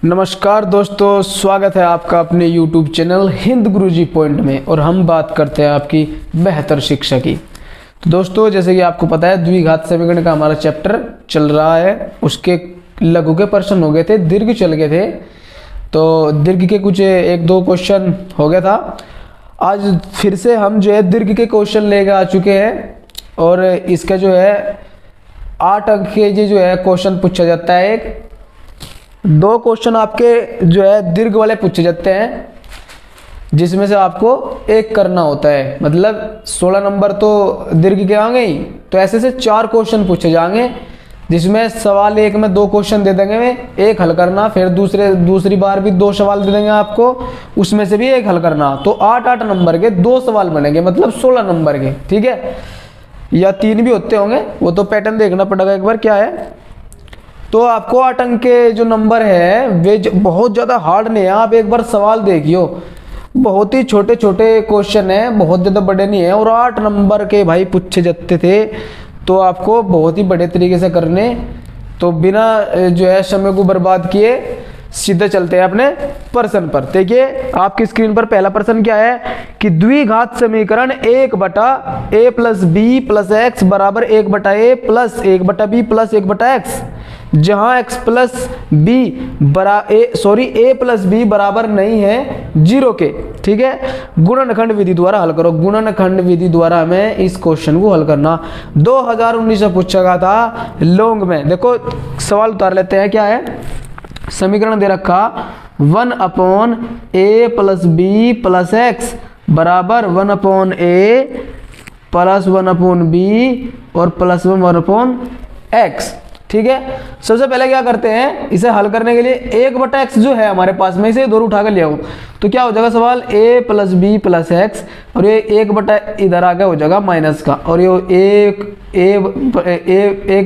नमस्कार दोस्तों, स्वागत है आपका अपने YouTube चैनल हिंद गुरुजी पॉइंट में। और हम बात करते हैं आपकी बेहतर शिक्षा की। तो दोस्तों, जैसे कि आपको पता है, द्विघात समीकरण का हमारा चैप्टर चल रहा है। उसके लघु के प्रश्न हो गए थे, दीर्घ चल गए थे। तो दीर्घ के कुछ एक दो क्वेश्चन हो गया था। आज फिर से हम जो है दीर्घ के क्वेश्चन लेकर आ चुके हैं। और इसका जो है 8 अंक के जो है क्वेश्चन पूछा जाता है। एक दो क्वेश्चन आपके जो है दीर्घ वाले पूछे जाते हैं, जिसमें से आपको एक करना होता है। मतलब 16 नंबर तो दीर्घ के आएंगे ही, तो ऐसे से 4 क्वेश्चन पूछे जाएंगे, जिसमें सवाल एक में 2 क्वेश्चन दे देंगे, में एक हल करना। फिर दूसरी बार भी 2 सवाल दे देंगे आपको, उसमें से भी एक हल करना। तो 8-8 नंबर के 2 सवाल बनेंगे, मतलब 16 नंबर के। ठीक है, या 3 भी होते होंगे, वो तो पैटर्न देखना पड़ेगा एक बार क्या है। तो आपको 8 अंक के जो नंबर है वे बहुत ज़्यादा हार्ड नहीं है। आप एक बार सवाल देखियो, बहुत ही छोटे छोटे क्वेश्चन है, बहुत ज़्यादा बड़े नहीं है। और 8 नंबर के भाई पूछे जाते थे, तो आपको बहुत ही बड़े तरीके से करने। तो बिना जो है समय को बर्बाद किए सीधे चलते हैं अपने प्रश्न पर। देखिए आपकी स्क्रीन पर पहला प्रश्न क्या है कि द्विघात समीकरण 1/a plus B plus x बराबर 1/a plus 1/b plus 1/x, जहां x plus B a plus B बराबर नहीं है 0 के। ठीक है, गुणनखंड विधि द्वारा हल करो। गुणनखंड विधि द्वारा हमें इस क्वेश्चन को हल करना। 2019 से पूछा गया था लॉन्ग में। देखो सवाल उतार लेते हैं। क्या है, समीकरण दे रखा 1/a plus B plus x बराबर 1/a प्लस 1/b और प्लस 1/x। ठीक है, सबसे पहले क्या करते हैं, इसे हल करने के लिए 1/x जो है हमारे पास में, इसे इधर उठा कर ले आओ। तो क्या हो जाएगा सवाल a plus B plus X, और ये 1 इधर आ गया हो जाएगा माइनस का, और ये 1/a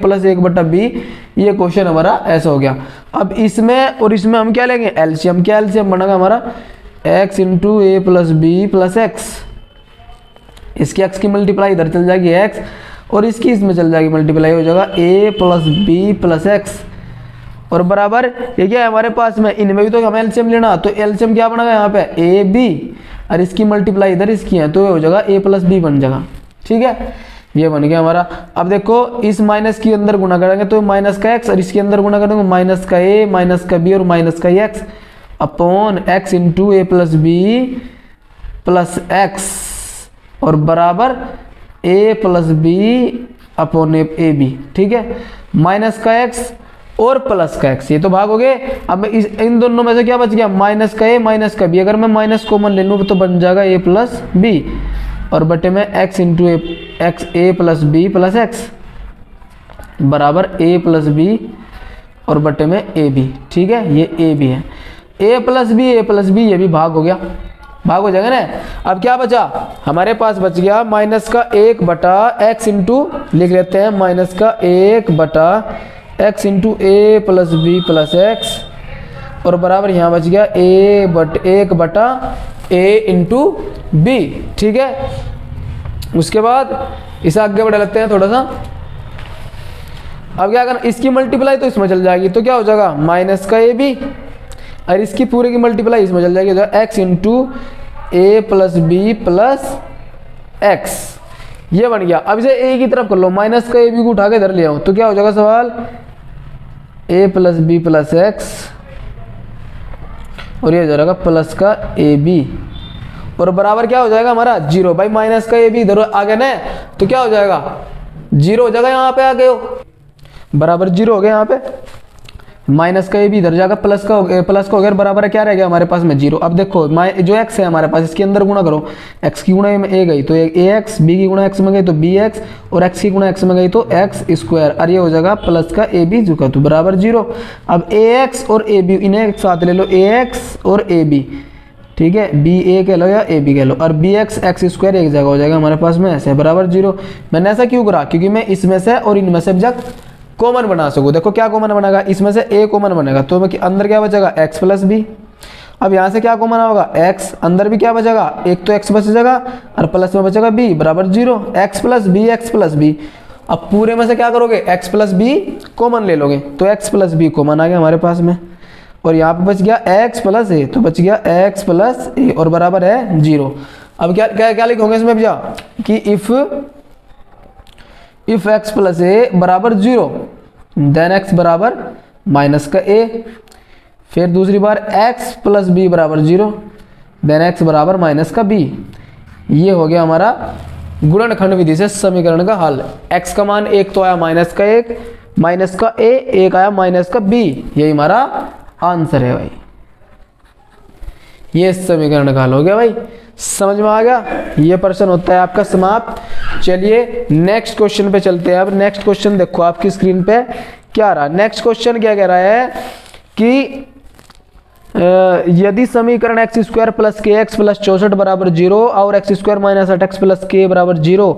प्लस 1/b। ये क्वेश्चन हमारा ऐसा हो गया। अब इसमें और इसमें हम क्या लेंगे, एलसीएम। क्या एलसीएम बनेगा हमारा, x into A plus B plus x. इसकी x की मल्टीप्लाई इधर चल जाएगी x, और इसकी इसमें चल जाएगी मल्टीप्लाई, हो जाएगा a plus B plus X. और बराबर ये क्या है हमारे पास में, इनमें भी तो हमें एलसीएम लेना। तो एलसीएम क्या बनेगा यहाँ पे, ए बी, और इसकी मल्टीप्लाई इधर इसकी है, तो ये हो जाएगा a प्लस बी बन जाएगा। ठीक है, ये बन गया हमारा। अब देखो इस माइनस के अंदर गुणा करेंगे तो माइनस का x, और इसके अंदर गुणा करेंगे माइनस का a माइनस का b और माइनस का x upon x into A plus B plus X, और बराबर a plus B upon A B. ठीक है, माइनस का x और प्लस का x, ये तो भाग हो गए। अब इन दोनों में से क्या बच गया, माइनस का a माइनस का b। अगर मैं माइनस कॉमन ले लूँ तो बन जाएगा a प्लस b, और बटे में x into A plus B plus x बराबर a प्लस बी और बटे में ए बी। ठीक है, ये ए बी है, a प्लस बी, ये भी भाग हो गया, भाग हो जाएगा ना। अब क्या बचा हमारे पास, बच गया माइनस का 1/x इंटू, लिख लेते हैं माइनस का 1/x into A plus B plus X, और बराबर यहाँ बच गया 1/a इंटू बी। ठीक है, उसके बाद इसे आगे बढ़ा लेते हैं थोड़ा सा। अब क्या करना, इसकी मल्टीप्लाई तो इसमें चल जाएगी, तो क्या हो जाएगा माइनस का ए बी, और इसकी पूरे की मल्टीप्लाई इसमें चल जाएगी, x into A plus B plus x. ये बन गया। अब इसे a की तरफ कर लो, माइनस का ए बी को उठा के इधर ले आओ, तो क्या हो जाएगा सवाल a plus B plus X, और ये हो जाएगा प्लस का ए बी, और बराबर क्या हो जाएगा हमारा 0। भाई माइनस का ए बी इधर आ गया ना, तो क्या हो जाएगा 0 हो जाएगा, यहाँ पे आ गए हो, बराबर 0 हो गया। यहाँ पे माइनस का ए भी इधर जाएगा, प्लस का हो गया, बराबर क्या रह गया हमारे पास में 0। अब देखो जो x है हमारे पास, इसके अंदर गुणा करो, x की गुणा में a गई तो ax, b की गुणा x में गई तो bx, और x की गुणा x में गई तो x स्क्वायर, और ये हो जाएगा प्लस का ए बी जो का तो बराबर 0। अब ax और a b इन्हें एक साथ ले लो, ax और a b। ठीक है, बी ए कह लो या ए बी कह लो, और बी एक्स स्क्वायर एक जगह हो जाएगा हमारे पास में, ऐसे बराबर 0। मैंने ऐसा क्यों करा, क्योंकि मैं इसमें से और इनमें से जब कॉमन बना सकूँ। देखो क्या कॉमन बनेगा, इसमें से a कॉमन बनेगा, तो अंदर क्या बचेगा x प्लस बी। अब यहाँ से क्या कॉमन होगा, x, अंदर भी क्या बचेगा, एक तो x बच जाएगा और प्लस में बचेगा b बराबर 0। x प्लस बी अब पूरे में से क्या करोगे, x प्लस बी कॉमन ले लोगे, तो x प्लस बी कॉमन आ गया हमारे पास में, और यहाँ पे बच गया x प्लस ए, तो बच गया x प्लस ए और बराबर है 0। अब क्या क्या क्या लिखोगे इसमें भैया कि इफ x प्लस ए बराबर 0 देन x बराबर माइनस का a। फिर दूसरी बार x प्लस बी बराबर 0 देन x बराबर माइनस का b। ये हो गया हमारा गुणनखंड विधि से समीकरण का हल। x का मान 1 तो आया माइनस का 1, माइनस का a, 1 आया माइनस का b, यही हमारा आंसर है भाई। ये समीकरण का हल हो गया भाई, समझ में आ गया। ये प्रश्न होता है आपका समाप्त। चलिए नेक्स्ट क्वेश्चन पे चलते हैं। अब नेक्स्ट क्वेश्चन देखो आपकी स्क्रीन पे क्या रहा। नेक्स्ट क्वेश्चन क्या कह रहा है कि यदि समीकरण एक्स स्क्वायर प्लस के एक्स प्लस 64 बराबर 0 और x square minus 8x plus के बराबर 0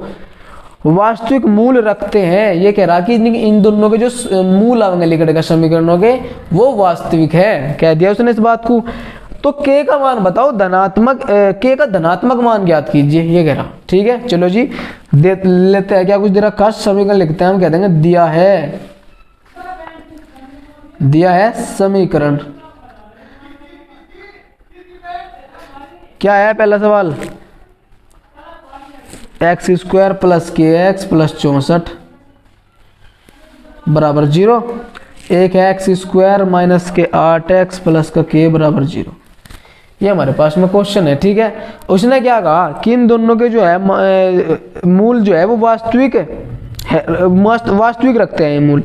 वास्तविक मूल रखते हैं, ये कह रहा कि इन दोनों के जो मूल आएंगे लिखने का समीकरणों के वो वास्तविक है, कह दिया उसने इस बात को। तो k का मान बताओ धनात्मक, k का धनात्मक मान ज्ञात कीजिए, ये कह रहा। ठीक है चलो जी दे लेते हैं, क्या कुछ दे रखा समीकरण लिखते हैं हम, कह देंगे दिया है समीकरण। क्या है पहला सवाल, एक्स स्क्वायर प्लस के एक्स प्लस 64 बराबर 0। एक है एक्स स्क्वायर माइनस के 8x प्लस का के बराबर 0। ये हमारे पास में क्वेश्चन है। ठीक है, उसने क्या कहा कि इन दोनों के जो है मूल जो है वो वास्तविक है, वास्तविक रखते हैं ये मूल।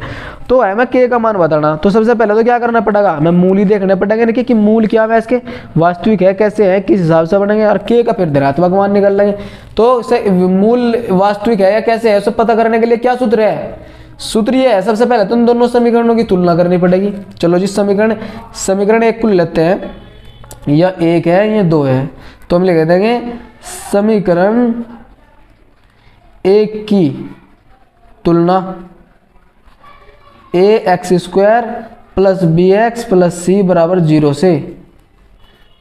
तो हमें के का मान बताना, तो सबसे पहले तो क्या करना पड़ेगा, हमें मूल ही देखने पड़ेंगे कि मूल क्या है इसके, वास्तविक है कैसे है, किस हिसाब से बनेंगे, और के का फिर धनात्मक मान निकल लेंगे। तो मूल वास्तविक है या कैसे है सब पता करने के लिए क्या सूत्र है, सूत्र ये है सबसे पहले तो इन दोनों समीकरणों की तुलना करनी पड़ेगी। चलो जी समीकरण एक को लेते हैं, या एक है या दो है, तो हम लिख देंगे समीकरण एक की तुलना a x square plus b x plus c बराबर 0 से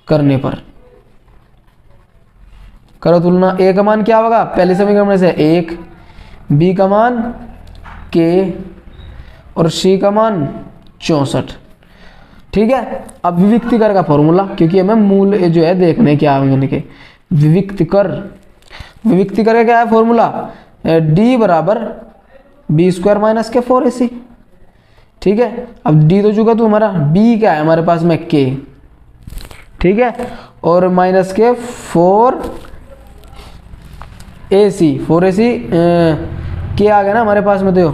करने पर। करो तुलना, ए का मान क्या होगा पहले समीकरण में से 1, बी का मान के और सी का मान 64। ठीक है, अब विविक्तिकर का फॉर्मूला, क्योंकि हमें मूल जो है देखने क्या है, विविक्तिकर का क्या है फॉर्मूला, डी बराबर बी स्क्वायर माइनस के 4ac। ठीक है, अब डी तो चुका तो हमारा, बी क्या है हमारे पास में के। ठीक है, और माइनस के 4ac के आ गया ना हमारे पास में। तो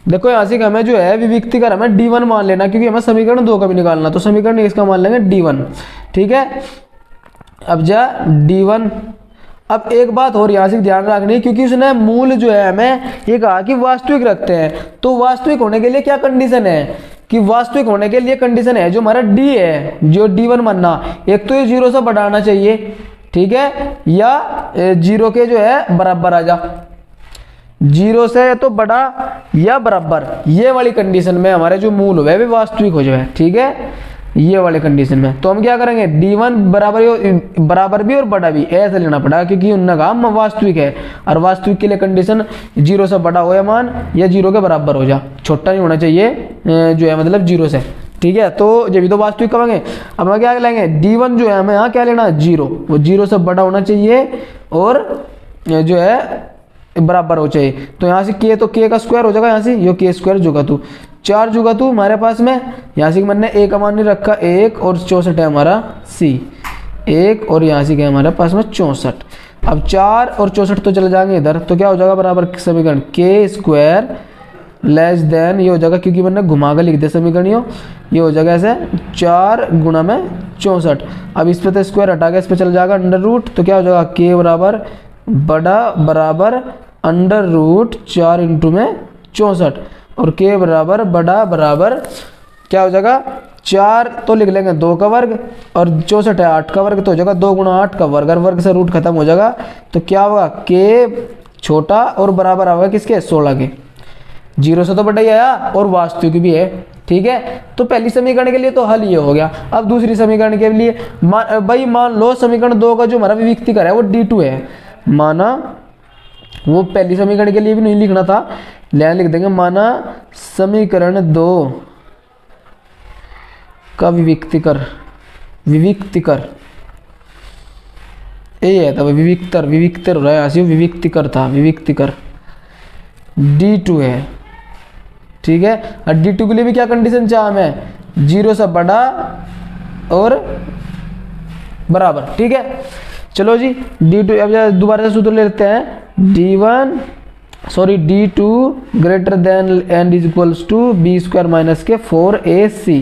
देखो यहाँ से हमें जो है विविक्तिकर हमें D1 मान लेना, क्योंकि हमें समीकरण 2 का भी निकालना, तो समीकरण इसका मान लेंगे D1। ठीक है, अब जा D1। अब एक बात और यहाँ से ध्यान रखनी, क्योंकि उसने मूल जो है हमें ये कहा कि वास्तविक रखते हैं, तो वास्तविक होने के लिए क्या कंडीशन है, कि वास्तविक होने के लिए कंडीशन है जो हमारा D है, जो D1 मानना, एक तो ये 0 से बढ़ाना चाहिए, ठीक है, या 0 के जो है बराबर आ जा, 0 से तो बड़ा या बराबर, ये वाली कंडीशन में हमारे जो मूल हुए वे वास्तविक हो जाए। ठीक है, ये वाले कंडीशन में तो हम क्या करेंगे, D1 बराबर भी और बड़ा भी ऐसे लेना पड़ा, क्योंकि उनका काम वास्तविक है, और वास्तविक के लिए कंडीशन 0 से बड़ा हो या मान, या 0 के बराबर हो जा, छोटा नहीं होना चाहिए जो है मतलब 0 से। ठीक है, तो जब भी तो वास्तविक करेंगे। अब हम क्या लेंगे, D1 जो है हमें यहाँ क्या लेना, 0, वो 0 से बड़ा होना चाहिए और जो है बराबर हो चाहिए। तो यहाँ से के, तो के का स्क्वायर हो जाएगा, यहाँ से यो के स्क्वायर जुगा तू 4 जुगा तू हमारे पास में, यहाँ से मैंने ए का मान नहीं रखा 1 और 64 है हमारा सी 1, और यहाँ से क्या हमारे पास में 64। अब 4 और 64 तो चले जाएंगे इधर, तो क्या हो जाएगा बराबर समीकरण के स्क्वायर लेस देन, ये हो जाएगा क्योंकि मैंने घुमा कर लिख दिया समीकरण, ये हो जाएगा ऐसे 4 गुणा में 64। अब इस पे तो स्क्वायर हटा के इस पे चल जाएगा अंडर रूट, तो क्या हो जाएगा के बराबर बड़ा बराबर अंडर रूट 4 इंटू में 64 और k बराबर बड़ा बराबर क्या हो जाएगा 4 तो लिख लेंगे 2 का वर्ग और 64 है 8 का वर्ग तो हो जाएगा 2 गुणा 8 का वर्ग और वर्ग से रूट खत्म हो जाएगा तो क्या होगा k छोटा और बराबर आएगा किसके 16 के। 0 से तो बड़ा ही आया और वास्तविक भी है। ठीक है, तो पहली समीकरण के लिए तो हल ये हो गया। अब दूसरी समीकरण के लिए भाई मान लो समीकरण 2 का जो हमारा विविक्तिकर है वो d2 है। माना वो पहली समीकरण के लिए भी नहीं लिखना था, ले लिख देंगे माना समीकरण 2 का विविक्तिकर ये था विविक्तर हो रहा है ऐसे विविक्तिकर था विविक्तिकर d2 है। ठीक है, और d2 के लिए भी क्या कंडीशन चाहिए हमें 0 से बड़ा और बराबर। ठीक है, चलो जी d2 अब दोबारा से सूत्र ले लेते हैं d2 greater than and is equals to B square minus के 4ac।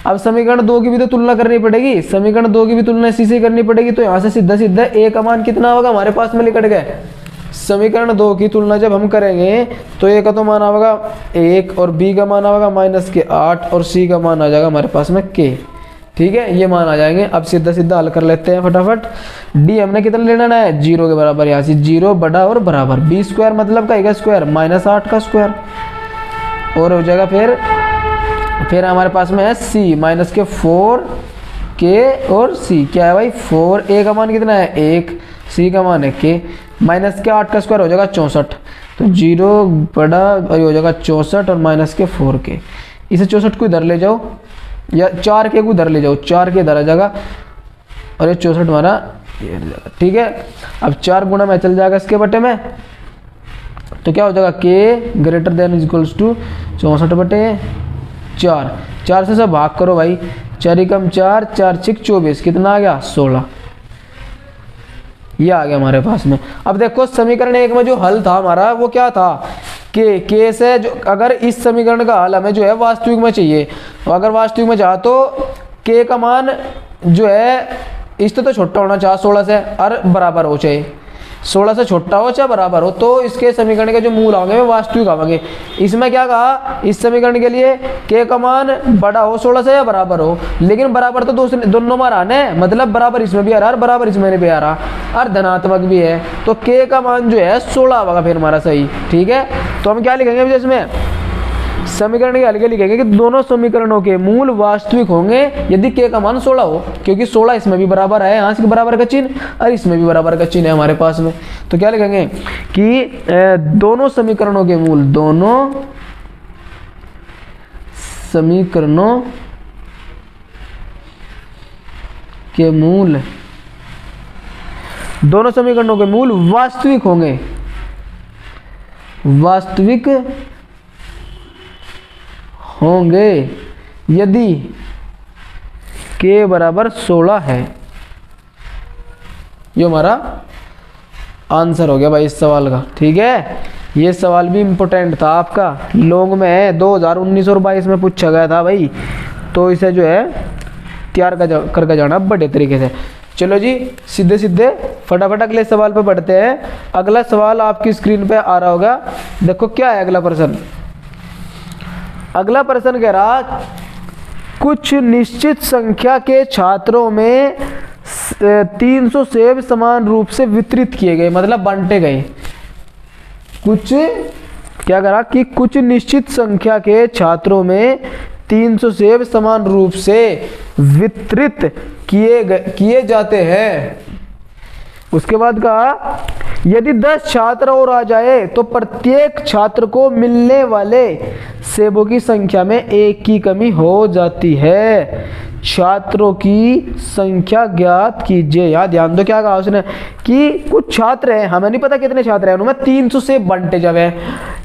अब समीकरण 2 की भी तो तुलना करनी पड़ेगी, समीकरण 2 की भी तुलना इसी से करनी पड़ेगी। तो यहाँ से सीधा सीधा a का मान कितना होगा हमारे पास में निकट गए। समीकरण 2 की तुलना जब हम करेंगे तो a का तो मान आएगा 1 और b का मान आएगा माइनस के 8 और c का मान आ जाएगा हमारे पास में k। ठीक है, ये मान आ जाएंगे। अब सीधा सीधा हल कर लेते हैं फटाफट। d हमने कितना लेना है 0 के बराबर, यहाँ से 0 बड़ा और बराबर b स्क्वायर मतलब का स्क्वायर माइनस 8 का स्क्वायर और हो जाएगा फिर हमारे पास में है c माइनस के 4k और c क्या है भाई 4। a का मान कितना है 1, c का मान है k माइनस के 8 का स्क्वायर हो जाएगा 64। तो 0 बड़ा हो जाएगा 64 और माइनस के 4k। इसे 64 को इधर ले जाओ या 4k को इधर ले जाओ, 4k इधर आ जाएगा और ये 64 हमारा ये आ जाएगा। ठीक है, अब 4 गुना में चल जाएगा इसके बटे में तो क्या हो जाएगा k greater than is equals to 64 बटे 4। 4 से सब भाग करो भाई, 4 एकम 4, 4 6 24 कितना आ गया 16। ये आ गया हमारे पास में। अब देखो समीकरण 1 में जो हल था हमारा वो क्या था के से जो अगर इस समीकरण का हल हमें जो है वास्तविक में चाहिए, अगर वास्तविक में चाह तो के का मान जो है इससे तो छोटा होना चाहिए 16 से और बराबर हो चाहे 16 से छोटा हो चाहे बराबर हो, तो इसके समीकरण के जो मूल आएंगे वे वास्तविक आएंगे। इसमें क्या कहा इस समीकरण के लिए के का मान बड़ा हो 16 से या बराबर हो, लेकिन बराबर तो दोनों में आ रहा है, मतलब बराबर इसमें भी आ रहा है और बराबर इसमें भी आ रहा और धनात्मक भी है, तो के का मान जो है 16 आएगा फिर हमारा सही। ठीक है, तो हम क्या लिखेंगे इसमें समीकरण के हल के लिखेंगे कि दोनों समीकरणों के मूल वास्तविक होंगे यदि के का मान 16 हो, क्योंकि 16 इसमें भी बराबर है, यहाँ से बराबर का चिन्ह और इसमें भी बराबर का चिन्ह है हमारे पास में। तो क्या लिखेंगे कि दोनों समीकरणों के मूल दोनों समीकरणों के मूल वास्तविक होंगे, वास्तविक होंगे यदि k बराबर 16 है। ये हमारा आंसर हो गया भाई इस सवाल का। ठीक है, ये सवाल भी इम्पोर्टेंट था आपका, लॉन्ग में है 2019 और 22 में पूछा गया था भाई, तो इसे जो है तैयार करके जाना बड़े तरीके से। चलो जी सीधे सीधे फटाफट अगले सवाल पे बढ़ते हैं। अगला सवाल आपकी स्क्रीन पे आ रहा होगा, देखो क्या है अगला प्रश्न। अगला प्रश्न कह रहा कुछ निश्चित संख्या के छात्रों में 300 सेब समान रूप से वितरित किए गए, मतलब बांटे गए। कुछ क्या करा कि कुछ निश्चित संख्या के छात्रों में 300 सेब समान रूप से वितरित किए जाते हैं। उसके बाद कहा यदि 10 छात्र और आ जाए तो प्रत्येक छात्र को मिलने वाले सेबों की संख्या में 1 की कमी हो जाती है। छात्रों की संख्या ज्ञात कीजिए। यहाँ ध्यान दो क्या कहा उसने कि कुछ छात्र हैं, हमें नहीं पता कितने छात्र हैं, उनमें 300 सेब बंटे जावे,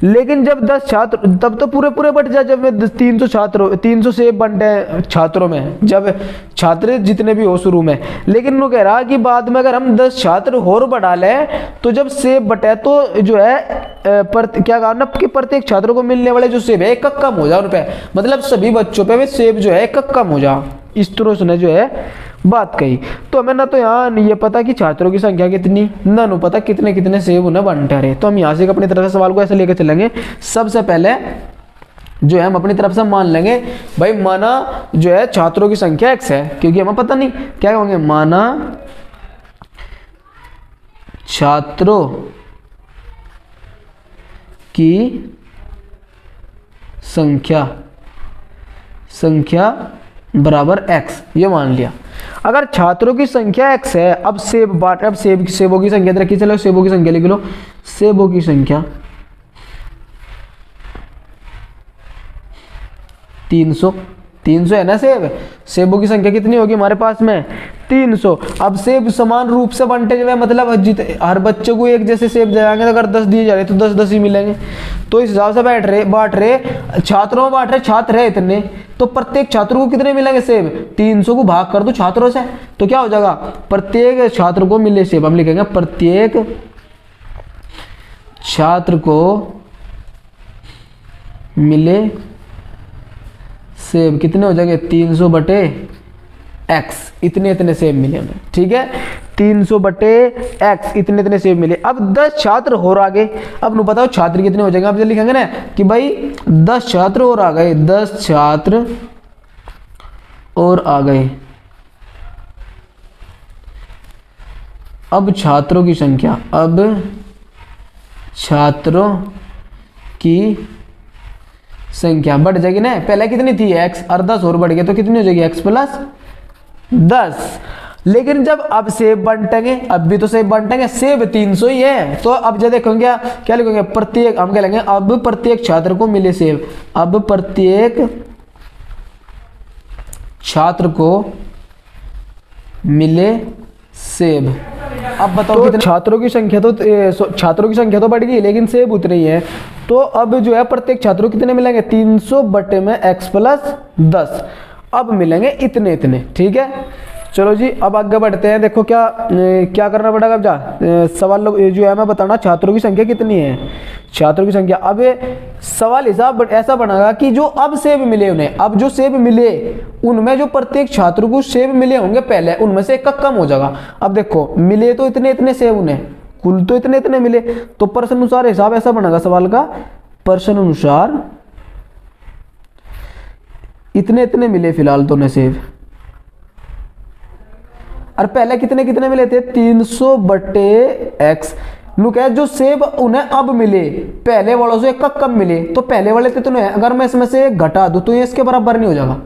लेकिन जब 10 छात्र तब तो पूरे बट जाए। जब 300 सेब बंटे छात्रों में, जब छात्र जितने भी हो शुरू में, लेकिन वो कह रहा कि बाद में अगर हम 10 छात्र और बढ़ा लें तो जब सेब बटे तो जो है क्या कहा ना कि प्रत्येक छात्र को मिलने वाले जो सेब है 1 कम हो जाए उन पे, मतलब सभी बच्चों पे भी सेब जो है 1 कम हो जाए। इस तरह से जो है बात कही। तो हमें ना तो यहाँ ये पता कि छात्रों की संख्या कितनी, ना नु पता कितने कितने सेब उन्हें बंटे रहे। तो हम यहाँ से अपनी तरफ से सवाल को ऐसे लेकर चलेंगे। सबसे पहले जो है हम अपनी तरफ से मान लेंगे भाई, माना जो है छात्रों की संख्या x है, क्योंकि हमें पता नहीं क्या होंगे, माना छात्रों की संख्या बराबर x, ये मान लिया। अगर छात्रों की संख्या x है, अब सेबों की संख्या रखी, चलो सेबों की संख्या लिख लो। सेबों की संख्या 300 है ना सेब। सेबों की संख्या कितनी होगी हमारे पास में 300। अब सेब समान रूप से बंटे हुए, मतलब हर बच्चे को एक जैसे सेब जाएंगे, तो अगर 10 दिए जा रहे तो 10-10 ही मिलेंगे। तो इस हिसाब से बांट रहे छात्रों में, बांट रहे छात्र है इतने, तो प्रत्येक छात्र को कितने मिलेंगे सेब, 300 को भाग कर दो छात्रों से, तो क्या हो जाएगा, प्रत्येक छात्र को मिले सेब। हम लिखेंगे प्रत्येक छात्र को मिले सेब कितने हो जाएंगे, 300 बटे x, इतने इतने सेब मिले हमें। ठीक है, 300 बटे x, इतने इतने सेब मिले। अब 10 छात्र और आ गए। अब नु बताओ छात्र कितने हो जाएंगे, आप जल्दी लिखेंगे ना कि भाई 10 छात्र और आ गए, 10 छात्र और आ गए। अब छात्रों की संख्या, अब छात्रों की संख्या बढ़ जाएगी ना, पहले कितनी थी x, और 10 और बढ़ गया तो कितनी हो जाएगी x प्लस 10। लेकिन जब अब सेब बंटेंगे, अब भी तो सेब बंटेंगे, सेब 300 ही है, तो अब जब देखोगे क्या लिखोगे, प्रत्येक, हम क्या लेंगे, अब प्रत्येक छात्र को मिले सेब, अब प्रत्येक छात्र को मिले सेब। अब बताओ कितने छात्रों की संख्या, तो बढ़ गई, लेकिन सेब उतने ही है। तो अब जो है प्रत्येक छात्रों को कितने मिलेंगे, 300 बटे में x प्लस 10, अब मिलेंगे इतने इतने। ठीक है, चलो जी अब आगे बढ़ते हैं। देखो क्या करना पड़ेगा, अब सवाल जो है मैं बताना, छात्रों की संख्या कितनी है, छात्रों की संख्या। अब सवाल हिसाब ऐसा बनेगा कि जो अब सेब मिले उन्हें, अब जो सेब मिले उनमें जो प्रत्येक छात्र को सेब मिले होंगे पहले, उनमें से एक का कम हो जाएगा। अब देखो मिले तो इतने इतने सेब उन्हें, कुल तो इतने इतने मिले, तो प्रश्न अनुसार हिसाब ऐसा बनेगा सवाल का, प्रश्न अनुसार इतने इतने मिले फिलहाल तो उन्हें सेब, और पहले कितने कितने मिले थे, 300 बटे x। लुक है जो सेब उन्हें अब मिले, पहले वालों से एक का कम मिले, तो पहले वाले थे तो नहीं, अगर मैं इसमें से घटा दूं तो ये इसके बराबर नहीं हो जाएगा।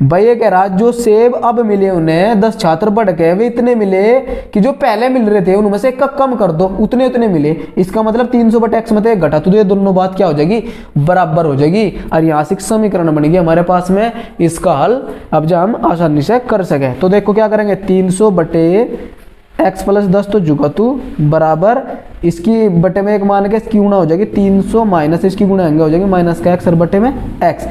भाई ये कह रहा जो सेब अब मिले उन्हें, 10 छात्र बढ़ गए, वे इतने मिले कि जो पहले मिल रहे थे उनमें से एक का कम कर दो, उतने उतने मिले। इसका मतलब 300 बटे x में घटा तो ये दोनों बात क्या हो जाएगी, बराबर हो जाएगी। और यहाँ से समीकरण बनेगी हमारे पास में, इसका हल अब जब हम आसानी से कर सके। तो देखो क्या करेंगे, 300 बटे x प्लस 10 तो जुगातू बराबर इसकी बटे में एक मान के इसकी गुणा हो जाएगी, 300 माइनस इसकी गुणा आएंगे हो जाएगी माइनस का x और बटे में x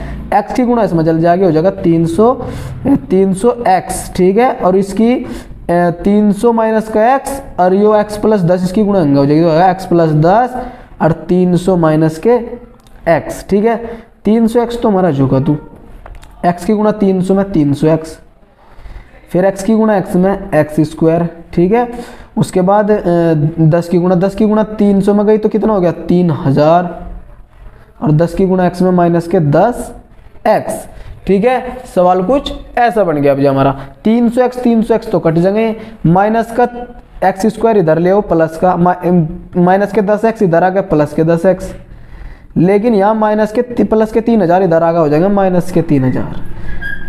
की गुणा इसमें चल जाएगी, हो जाएगा 300x। ठीक है, और इसकी 300 माइनस का x और यो x प्लस 10 इसकी गुणा आएंगे हो जाएगी, तो x प्लस 10 और 300 माइनस के x। ठीक है, 300x तो हमारा जुगातू, x की गुणा 300 में 300x, फिर x की गुणा x में x स्क्वायर। ठीक है, उसके बाद 10 की गुणा 300 में गई तो कितना हो गया 3000, और 10 की गुणा x में माइनस के 10x। ठीक है, सवाल कुछ ऐसा बन गया। अब हमारा 300x तो कट जाएंगे, माइनस का x स्क्वायर इधर ले आओ, प्लस का माइनस के 10x इधर आ गया, प्लस के 10x, लेकिन यहाँ माइनस के प्लस के 3000 इधर आ गया, हो जाएगा माइनस के 3000,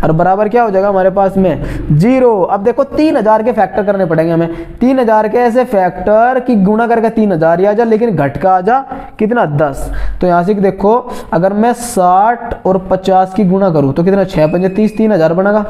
और बराबर क्या हो जाएगा हमारे पास में 0। अब देखो 3000 के फैक्टर करने पड़ेंगे हमें, 3000 के ऐसे फैक्टर कि गुणा करके 3000 ही आ जा, लेकिन घट का आ जा कितना 10। तो यहाँ से देखो अगर मैं 60 और 50 की गुणा करूँ तो कितना 6 पंजे 30, 3000 बनेगा,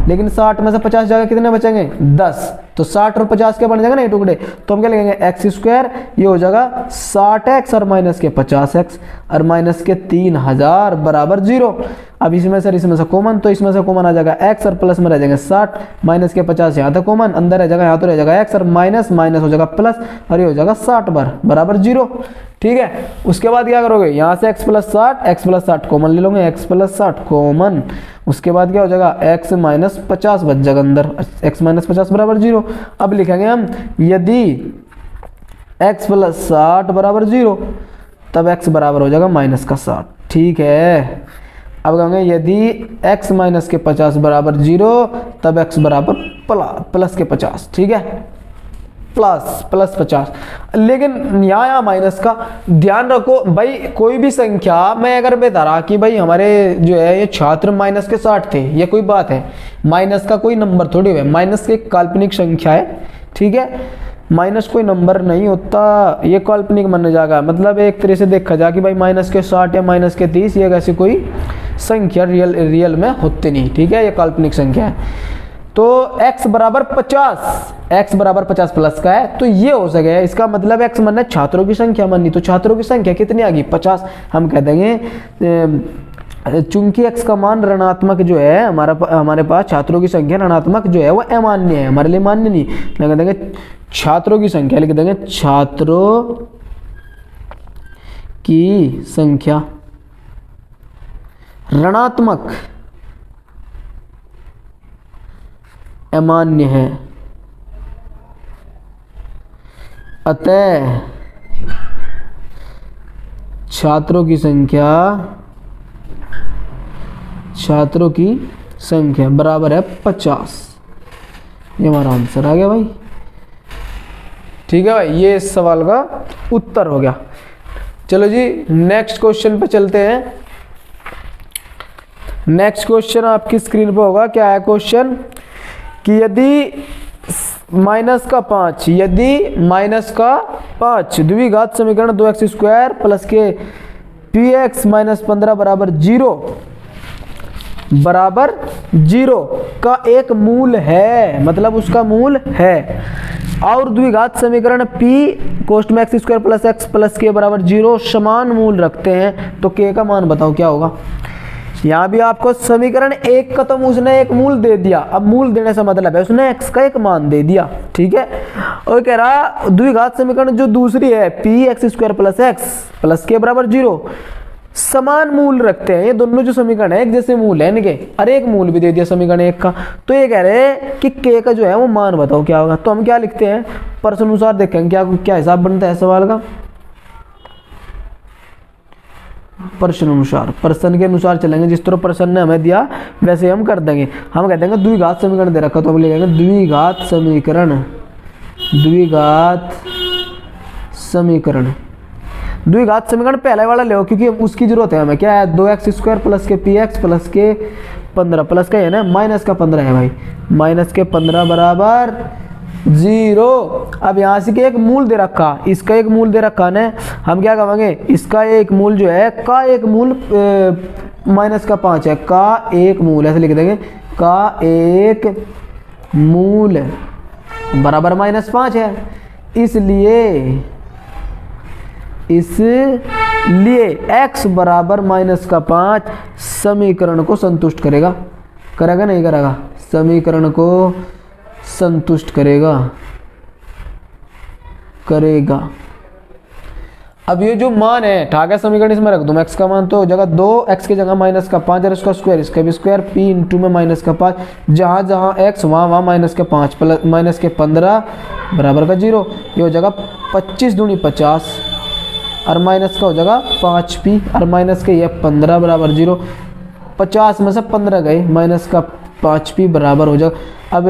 लेकिन 60 में से 50 जाएगा कितने बचेंगे 10, तो 60 और 50 के बन जाएगा ना ये टुकड़े, तो हम क्या लिखेंगे x स्क्वायर, ये हो जाएगा 60x और माइनस के 50x और माइनस के 3000 बराबर 0। अब इसमें से कॉमन, तो इसमें से कॉमन आ जाएगा x और प्लस में रह जाएंगे 60, माइनस के 50 यहाँ तक कॉमन, अंदर रह जाएगा यहाँ तो रह जाएगा x और माइनस माइनस हो जाएगा प्लस, और ये हो जाएगा 60 बराबर 0। ठीक है, उसके बाद क्या करोगे, यहाँ से x प्लस 60 कॉमन ले लोगे, x प्लस 60 कॉमन, उसके बाद क्या हो जाएगा x माइनस 50 बच जाएगा अंदर, x माइनस 50 बराबर 0। अब लिखेंगे हम यदि x प्लस 60 बराबर 0 तब x बराबर हो जाएगा माइनस का 60। ठीक है, अब कहेंगे यदि x माइनस के 50 बराबर 0 तब x बराबर प्लस के 50। ठीक है, प्लस 50। लेकिन यहाँ माइनस का ध्यान रखो भाई, कोई भी संख्या मैं अगर बता रहा कि भाई हमारे जो है ये छात्र माइनस के 60 थे, ये कोई बात है, माइनस का कोई नंबर थोड़ी है, माइनस एक काल्पनिक संख्या है। ठीक है, माइनस कोई नंबर नहीं होता, ये काल्पनिक माना जाएगा। मतलब एक तरह से देखा जाए कि भाई माइनस के 60 या माइनस के 30 ये ऐसी कोई संख्या रियल में होती नहीं। ठीक है, ये काल्पनिक संख्या है। तो x बराबर 50 प्लस का है, तो ये हो सके इसका मतलब x मानना छात्रों की संख्या माननी, तो छात्रों की संख्या कितनी आ गई 50। हम कह देंगे चूंकि x का मान ऋणात्मक जो है हमारे पास छात्रों की संख्या ऋणात्मक जो है वो अमान्य है, हमारे लिए मान्य नहीं। लिख देंगे छात्रों की संख्या, लिख देंगे छात्रों की संख्या ऋणात्मक अमान्य है, अतः छात्रों की संख्या बराबर है 50। ये हमारा आंसर आ गया भाई। ठीक है भाई, ये इस सवाल का उत्तर हो गया। चलो जी नेक्स्ट क्वेश्चन पे चलते हैं। नेक्स्ट क्वेश्चन आपकी स्क्रीन पे होगा। क्या है क्वेश्चन कि यदि माइनस का 5 द्विघात समीकरण 2x² प्लस के px माइनस 15 बराबर 0 का एक मूल है, मतलब उसका मूल है, और द्विघात समीकरण p कोष्ठ में x² प्लस x प्लस के बराबर 0 समान मूल रखते हैं, तो k का मान बताओ क्या होगा। यहाँ भी आपको समीकरण एक का तो उसने एक मूल दे दिया, अब मूल देने से मतलब है उसने x का एक मान दे दिया। ठीक है, और कह रहा द्विघात समीकरण जो दूसरी है px² प्लस x प्लस के बराबर 0 समान मूल रखते हैं। ये दोनों जो समीकरण है एक जैसे मूल है इनके, अरे एक मूल भी दे दिया समीकरण एक का, तो ये कह रहे हैं कि k का जो है वो मान बताओ क्या होगा। तो हम क्या लिखते हैं, प्रश्न अनुसार देखेंगे क्या हिसाब बनता है सवाल का। प्रश्न के अनुसार चलेंगे, जिस तरह प्रश्न ने हमें दिया वैसे हम कर देंगे। हम कहते हैं द्विघात समीकरण दे रखा, तो हम लिखेंगे द्विघात समीकरण पहले वाला ले, क्योंकि उसकी जरूरत है हमें। क्या है 2x² प्लस के px प्लस के 15 प्लस का है ना माइनस का 15 है भाई, माइनस के 15 बराबर 0। अब यहाँ से एक मूल दे रखा, इसका एक मूल दे रखा ने, हम क्या कहेंगे इसका एक मूल जो है का एक मूल माइनस का 5 है, का एक मूल ऐसे लिख देंगे, का एक मूल बराबर -5 है। इसलिए x बराबर -5 समीकरण को संतुष्ट करेगा नहीं करेगा, समीकरण को संतुष्ट करेगा। अब ये जो मान है ठाक है समीकरण इसमें रख दूं, x का मान तो हो जाएगा 2x की जगह -5 और इसका स्क्वायर, इसका भी स्क्वायर p इंटू में -5, जहाँ x वहाँ -5 प्लस -15 बराबर का 0। ये हो जाएगा 25 दूनी 50 और माइनस का हो जाएगा 5p और माइनस के ये 15 बराबर 0। 50 में से 15 गए, माइनस का 5p बराबर हो जाएगा। अब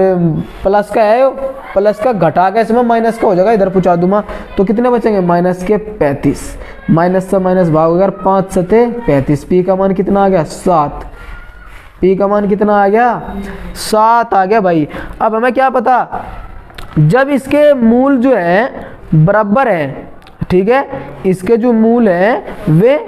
प्लस का है, प्लस का घटा के इसमें माइनस का हो जाएगा, इधर पूछा दूंगा तो कितने बचेंगे माइनस के 35, माइनस से माइनस भाग अगर 5 सते 35, p का मान कितना आ गया 7, p का मान कितना आ गया 7 आ गया भाई। अब हमें क्या पता, जब इसके मूल जो है बराबर है, ठीक है, इसके जो मूल हैं वे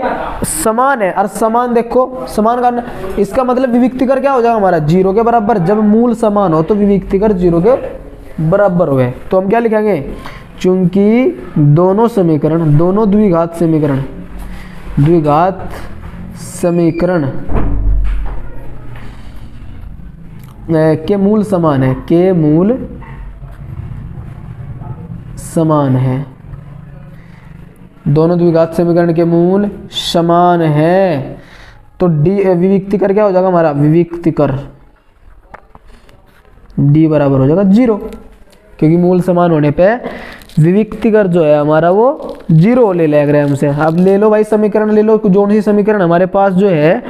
समान है, और समान देखो समान करना, इसका मतलब विविक्तिकर क्या हो जाएगा हमारा 0 के बराबर। जब मूल समान हो तो विविक्तिकर 0 के बराबर हुए, तो हम क्या लिखेंगे, चूंकि दोनों समीकरण, दोनों द्विघात समीकरण के मूल समान है, के मूल समान है, दोनों द्विघात समीकरण के मूल समान है, तो डी विविक्तिकर क्या हो जाएगा हमारा, विविक्तिकर डी बराबर हो जाएगा 0, क्योंकि मूल समान होने पे विविक्तिकर जो है हमारा वो 0 ले लेगा हमसे। अब ले लो भाई समीकरण ले लो, जो सी समीकरण हमारे पास जो है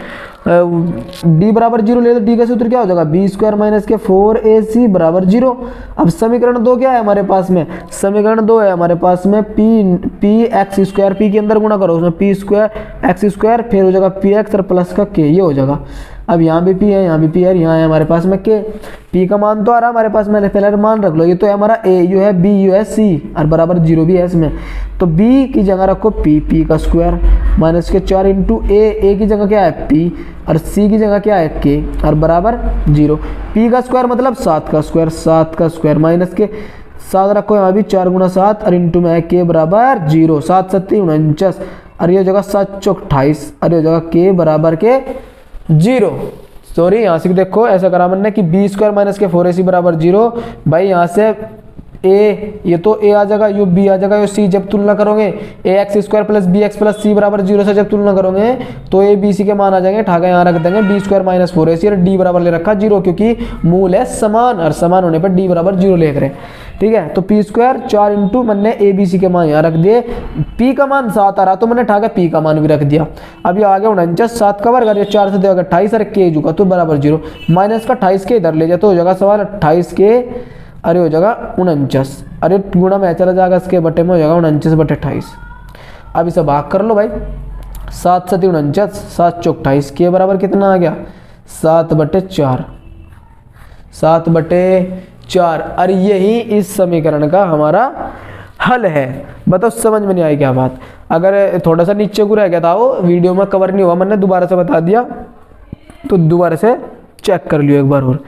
डी बराबर 0 ले लो, डी का सूत्र क्या हो जाएगा, बी स्क्वायर माइनस के 4ac बराबर 0। अब समीकरण 2 क्या है हमारे पास में, समीकरण 2 है हमारे पास में पी एक्स स्क्वायर, पी के अंदर गुणा करो उसमें पी स्क्वायर एक्स स्क्वायर, फिर हो जाएगा पी एक्स और प्लस का के, ये हो जाएगा। अब यहाँ भी पी है, यहाँ भी पी है, यहाँ है हमारे पास में के, पी का मान तो आ रहा है हमारे पास में, पहले मान रख लो, ये तो है हमारा ए यू है, बी यू है, सी और बराबर 0 भी है इसमें, तो बी की जगह रखो पी का स्क्वायर माइनस के 4 इंटू ए की जगह क्या है पी और सी की जगह क्या है के और बराबर 0। पी का स्क्वायर मतलब 7 का स्क्वायर माइनस के 7 रखो, यहाँ भी 4 गुना 7 और इंटू में के बराबर 0, 7 7 49 और ये हो जाएगा 7 चौक 28 और ये हो जाएगा के बराबर के 0। सॉरी यहाँ से देखो ऐसा करा मैंने कि बी स्क्वायर माइनस के 4ac बराबर 0, भाई यहाँ से ए ये तो ए आ जाएगा, यो बी आ जाएगा, यो सी, जब तुलना करोगे a x square plus b x plus c बराबर 0 से जब तुलना करोगे तो ए बी सी के मान आ जाएंगे, ठाका यहाँ रख देंगे बी स्क्वायर माइनस 4ac और डी बराबर ले रखा 0, क्योंकि मूल है समान और समान होने पर डी बराबर 0 ले रहे हैं। ठीक है, तो पी स्क्वायर 4 इंटू मैंने ए बी सी के मान यहाँ रख दिए, पी का मान 7 आ रहा तो मैंने ठाका पी का मान भी रख दिया। अब ये आ गया 49, 7 का वर्ग और 4 से देगा 28 और के जुगा तो बराबर 0, माइनस का 28 के इधर ले जाए तो हो जाएगा सवाल 28 के अरे हो जाएगा 49, अरे गुणा में चला जाएगा इसके बटे में हो जाएगा 49 बटे 28। अब इसे भाग कर लो भाई, 7 7 49, 7 चौक 28 के बराबर कितना आ गया 7 बटे 4, 7 बटे 4 और यही इस समीकरण का हमारा हल है। बताओ समझ में नहीं आई क्या बात, अगर थोड़ा सा नीचे को रह गया था वो वीडियो में कवर नहीं हुआ, मैंने दोबारा से बता दिया तो दोबारा से चेक कर लियो एक बार और।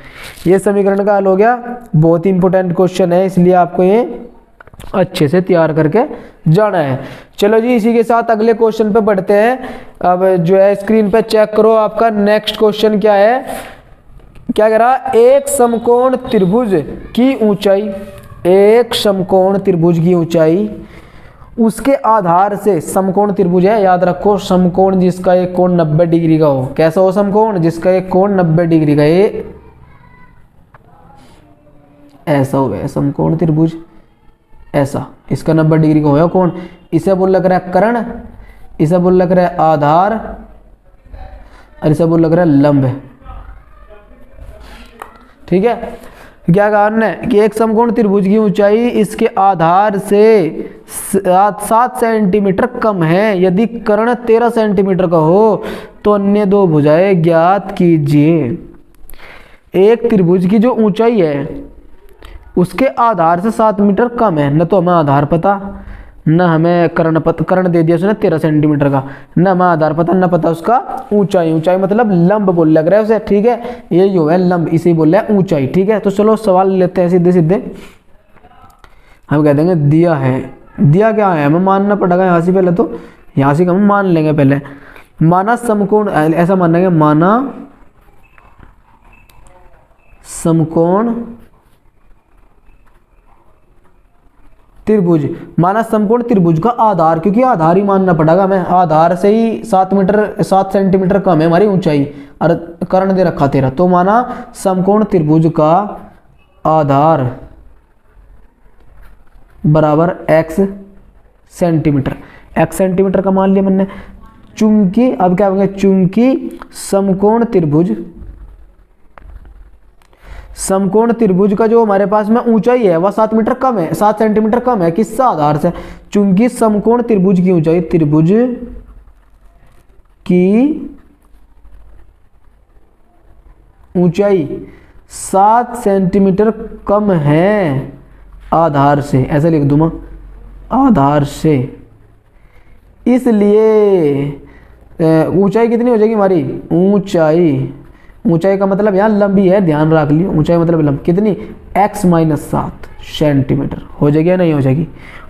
ये समीकरण का हल हो गया, बहुत ही इंपॉर्टेंट क्वेश्चन है इसलिए आपको ये अच्छे से तैयार करके जाना है। चलो जी इसी के साथ अगले क्वेश्चन पे बढ़ते हैं। अब जो है स्क्रीन पे चेक करो, आपका नेक्स्ट क्वेश्चन क्या है, क्या कह रहा, एक समकोण त्रिभुज की ऊंचाई, एक समकोण त्रिभुज की ऊंचाई उसके आधार से, समकोण त्रिभुज है याद रखो, समकोण जिसका एक कोण 90 डिग्री का हो। कैसा हो समकोण, जिसका एक कोण 90 डिग्री का, ये ऐसा हो गया समकोण त्रिभुज, ऐसा इसका 90 डिग्री का हो कोण, इसे बोल लग रहा है कर्ण, इसे बोल लग रहा है आधार और इसे बोल लग रहा है लंब। ठीक है, क्या कारण है कि एक समकोण त्रिभुज की ऊंचाई इसके आधार से 7 सेंटीमीटर कम है, यदि कर्ण 13 सेंटीमीटर का हो तो अन्य दो भुजाएं ज्ञात कीजिए। एक त्रिभुज की जो ऊंचाई है उसके आधार से 7 मीटर कम है, न तो हमें आधार पता न हमें कर्ण दे दिया उसने 13 सेंटीमीटर का, न हमें आधार पता न पता उसका ऊंचाई, ऊंचाई मतलब लंब बोल लग रहा है उसे। ठीक है, ये जो है लंब, इसे बोल रहा है ऊंचाई। ठीक है, तो चलो सवाल लेते हैं सीधे सीधे, हम कह देंगे दिया है, दिया क्या है हमें मानना पड़ेगा यहाँ से, पहले तो यहाँ से हम मान लेंगे, पहले माना समकोण, ऐसा मानेंगे माना समकोण त्रिभुज, माना समकोण त्रिभुज का आधार, क्योंकि आधार ही मानना पड़ेगा हमें, आधार से ही 7 सेंटीमीटर कम है हमारी ऊंचाई और कर्ण दे रखा 13, तो माना समकोण त्रिभुज का आधार बराबर x सेंटीमीटर, x सेंटीमीटर का मान लिया मैंने। चूंकि अब क्या होंगे, चूंकि समकोण त्रिभुज का जो हमारे पास में ऊंचाई है वह 7 मीटर कम है, 7 सेंटीमीटर कम है, किस आधार से, चूंकि समकोण त्रिभुज की ऊंचाई, त्रिभुज की ऊंचाई 7 सेंटीमीटर कम है आधार से, ऐसा लिख दूं मैं, आधार से, इसलिए ऊंचाई कितनी हो जाएगी हमारी, ऊंचाई का मतलब यहाँ लंबी है, ध्यान रख लियो, ऊंचाई मतलब लंब कितनी, x - 7 सेंटीमीटर हो जाएगी या नहीं हो जाएगी,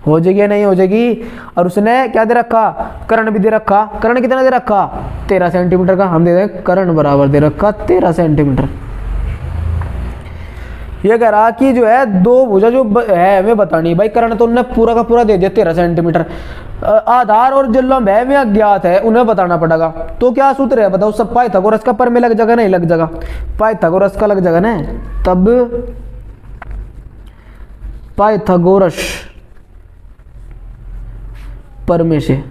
हो जाएगी या नहीं हो जाएगी। और उसने क्या दे रखा, कर्ण भी दे रखा, कर्ण कितना दे रखा 13 सेंटीमीटर का, हम दे दें कर्ण बराबर दे रखा 13 सेंटीमीटर। ये कह रहा कि जो है दो भुजा जो है हमें बतानी, भाई कर्ण तो उन्होंने पूरा का पूरा दे दिया 13 सेंटीमीटर, आधार और जो लंब है वे अज्ञात है, उन्हें बताना पड़ेगा। तो क्या सूत्र है बताओ, सब पाइथागोरस का पर में लग जाएगा, नहीं लग जाएगा, पाइथागोरस का लग जाएगा ना, तब पाइथागोरस पर में से,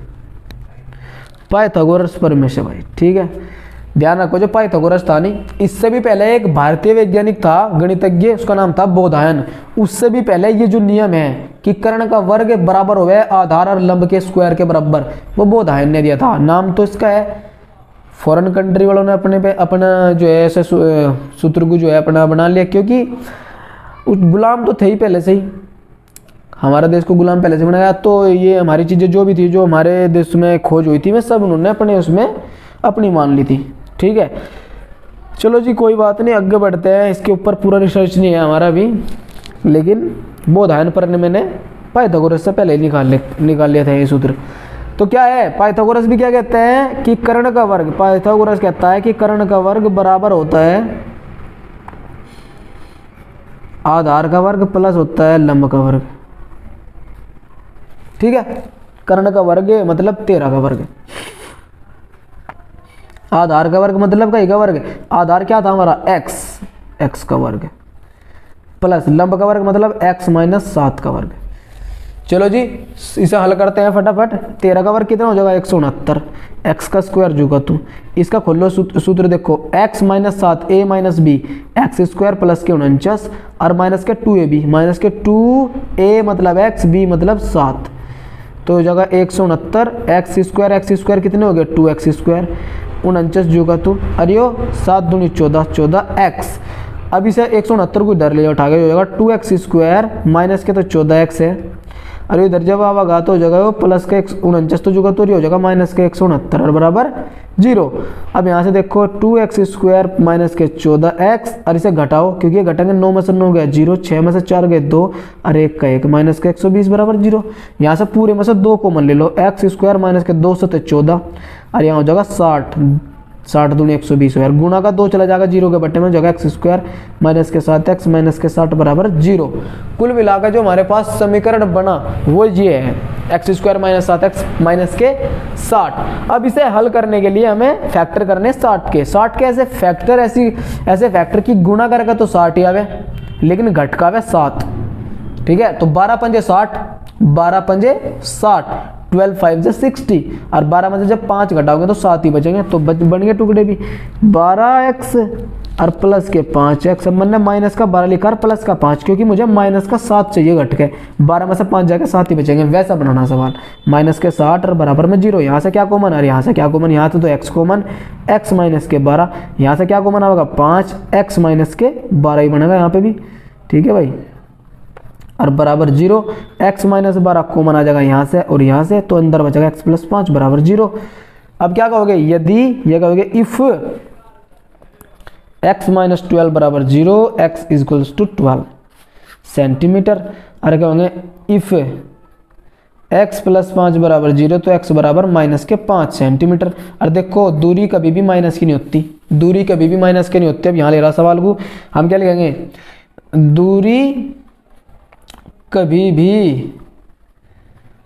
पाइथागोरस पर में से भाई, ठीक है। ध्यान रखो जो पाइथागोरस था नहीं, इससे भी पहले एक भारतीय वैज्ञानिक था गणितज्ञ, उसका नाम था बोधायन। उससे भी पहले ये जो नियम है कि कर्ण का वर्ग बराबर हो आधार और लंब के स्क्वायर के बराबर, वो बोधायन ने दिया था। नाम तो इसका है, फॉरेन कंट्री वालों ने अपने पे अपना जो है ऐसे सूत्र को जो है अपना बना लिया, क्योंकि गुलाम तो थे ही पहले से ही, हमारा देश को गुलाम पहले से बनाया। तो ये हमारी चीज़ें जो भी थी, जो हमारे देश में खोज हुई थी, वे सब उन्होंने अपने उसमें अपनी मान ली थी, ठीक है। चलो जी कोई बात नहीं, आगे बढ़ते हैं। इसके ऊपर पूरा रिसर्च नहीं है हमारा भी, लेकिन बोधायन पर ने मैंने पाइथागोरस से पहले निकाल लिया था ये सूत्र। तो क्या है, पाइथागोरस भी क्या कहते हैं कि कर्ण का वर्ग, पाइथागोरस कहता है कि कर्ण का वर्ग बराबर होता है आधार का वर्ग प्लस होता है लंब का वर्ग, ठीक है। कर्ण का वर्ग मतलब 13 का वर्ग, आधार का वर्ग मतलब कई का वर्ग, आधार क्या था हमारा x का वर्ग, प्लस लंब का वर्ग मतलब x माइनस 7 का वर्ग। चलो जी इसे हल करते हैं फटाफट। 13 का वर्ग कितना हो जाएगा 169, x का स्क्वायर जुगा तू, इसका खोलो सूत्र देखो, x minus 7 a minus b x square plus के 49 और माइनस के 2ab, माइनस के 2a मतलब x, b मतलब 7, तो हो जाएगा 169, एक्स स्क्वायर कितने हो गए 2x स्क्वायर, 49 जुगा तू, अरे 7 दूनी 14, 14x। अब इसे 169 को इधर ले उठा गए, हो जाएगा 2x स्क्वायर माइनस के तो 14x है, अरे इधर जब आवागा तो हो जाएगा वो प्लस के 49 तो जुगा तो हो जाएगा माइनस के 169 और बराबर 0। अब यहाँ से देखो 2x स्क्वायर माइनस के 14x, और इसे घटाओ क्योंकि ये घटाएंगे 9 में से 9 गया 0, 6 में से 4 गए 2 और 1 का 1, माइनस के 120 बराबर 0। यहाँ से पूरे में से 2 कॉमन ले लो, x स्क्वायर माइनस के 2 से 14 और यहाँ हो जाएगा 60 दूनी 120 यार, गुणा का 2 चला जाएगा 0 के बट्टे में, जगह x स्क्वायर माइनस के 7x माइनस के 60 बराबर 0। कुल मिलाकर जो हमारे पास समीकरण बना वो ये है, x square minus 7x minus के 60। अब इसे हल करने के लिए हमें फैक्टर करने 60 के। 60 के ऐसे फैक्टर की गुणा करेगा तो 60 ही आवे, लेकिन घट का आवे 7, ठीक है। तो 12 पंजे 60, 12 पंजे 60, 12 5 से 60 और 12 में से जब 5 घटाओगे तो 7 ही बचेंगे, तो बन गए टुकड़े भी 12x और प्लस के 5x। अब मैंने माइनस का 12 लिखा और प्लस का 5, क्योंकि मुझे माइनस का 7 चाहिए घट के, 12 में से 5 जाके 7 ही बचेंगे, वैसा बनाना सवाल। माइनस के 60 और बराबर में 0, यहाँ से क्या कॉमन, और यहाँ से क्या कॉमन, यहाँ से तो x कॉमन, x माइनस के 12, यहाँ से क्या कॉमन आएगा 5, x माइनस के 12 ही बनेगा यहाँ पे भी, ठीक है भाई, और बराबर 0, x माइनस 12 कॉमन आ जाएगा यहाँ से और यहाँ से, तो अंदर बचेगा x प्लस 5 बराबर 0। अब क्या कहोगे, यदि ये कहोगे इफ x माइनस 12 बराबर 0, x इक्वल्स टू 12 सेंटीमीटर, और क्या होंगे इफ x प्लस 5 बराबर 0, तो x बराबर माइनस के 5 सेंटीमीटर। और देखो दूरी कभी भी माइनस की नहीं होती, दूरी कभी भी माइनस की नहीं होती। अब यहाँ ले रहा सवाल को, हम क्या लिखेंगे, दूरी कभी भी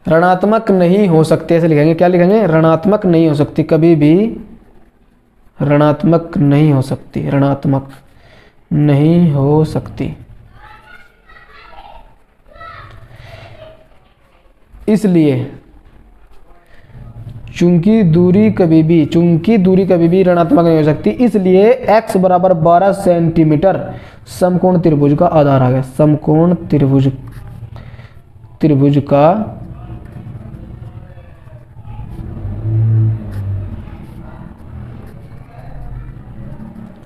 ऋणात्मक नहीं हो सकती, ऐसे लिखेंगे, क्या लिखेंगे, ऋणात्मक नहीं हो सकती, कभी भी ऋणात्मक नहीं हो सकती, ऋणात्मक नहीं हो सकती। इसलिए चूंकि दूरी कभी भी ऋणात्मक नहीं हो सकती, इसलिए x बराबर 12 सेंटीमीटर समकोण त्रिभुज का आधार आ गया। समकोण त्रिभुज का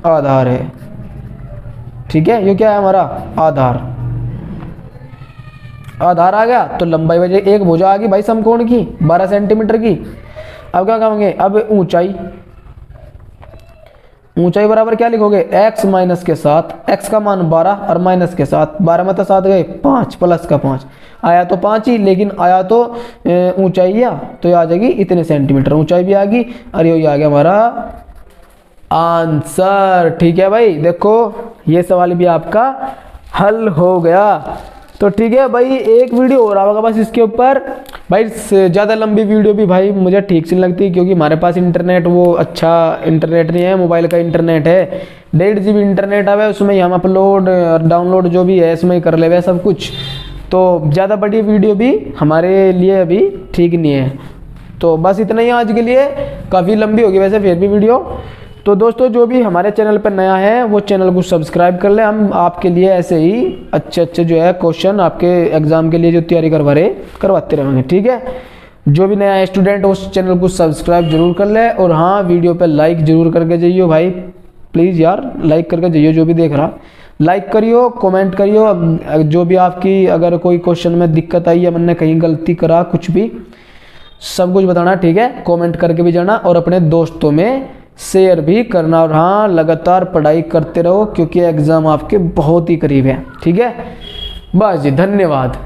आधार है, ठीक है। ये क्या है हमारा आधार आ गया, तो लंबाई वजह एक भुजा आ गई भाई समकोण की 12 सेंटीमीटर की। अब क्या कहोगे, अब ऊंचाई बराबर क्या लिखोगे, x माइनस के 7, x का मान 12 और माइनस के 7, 12 में तो 7 गए 5 प्लस का 5 आया तो 5 ही, लेकिन आया तो ऊंचाई या तो ये आ जाएगी इतने सेंटीमीटर, ऊंचाई भी आ गई और ये आ गया हमारा आंसर, ठीक है भाई। देखो ये सवाल भी आपका हल हो गया। तो ठीक है भाई, एक वीडियो हो रहा होगा बस इसके ऊपर भाई। ज़्यादा लंबी वीडियो भी भाई मुझे ठीक से नहीं लगती, क्योंकि हमारे पास इंटरनेट वो अच्छा इंटरनेट नहीं है, मोबाइल का इंटरनेट है, 1.5 GB इंटरनेट है, उसमें ही हम अपलोड डाउनलोड जो भी है इसमें ही कर ले सब कुछ। तो ज़्यादा बड़ी वीडियो भी हमारे लिए अभी ठीक नहीं है। तो बस इतना ही आज के लिए, काफ़ी लंबी होगी वैसे फिर भी वीडियो। तो दोस्तों जो भी हमारे चैनल पर नया है वो चैनल को सब्सक्राइब कर ले। हम आपके लिए ऐसे ही अच्छे जो है क्वेश्चन आपके एग्ज़ाम के लिए जो तैयारी करवाते रहेंगे, ठीक है। जो भी नया स्टूडेंट उस चैनल को सब्सक्राइब जरूर कर ले, और हाँ वीडियो पे लाइक जरूर करके जाइयो भाई, प्लीज़ यार लाइक करके जाइयो। जो भी देख रहा लाइक करियो, कमेंट करियो, जो भी आपकी अगर कोई क्वेश्चन में दिक्कत आई या मैंने कहीं गलती करा कुछ भी, सब कुछ बताना, ठीक है। कमेंट करके भी जाना और अपने दोस्तों में शेयर भी करना। और हाँ लगातार पढ़ाई करते रहो, क्योंकि एग्ज़ाम आपके बहुत ही करीब है, ठीक है। बस जी, धन्यवाद।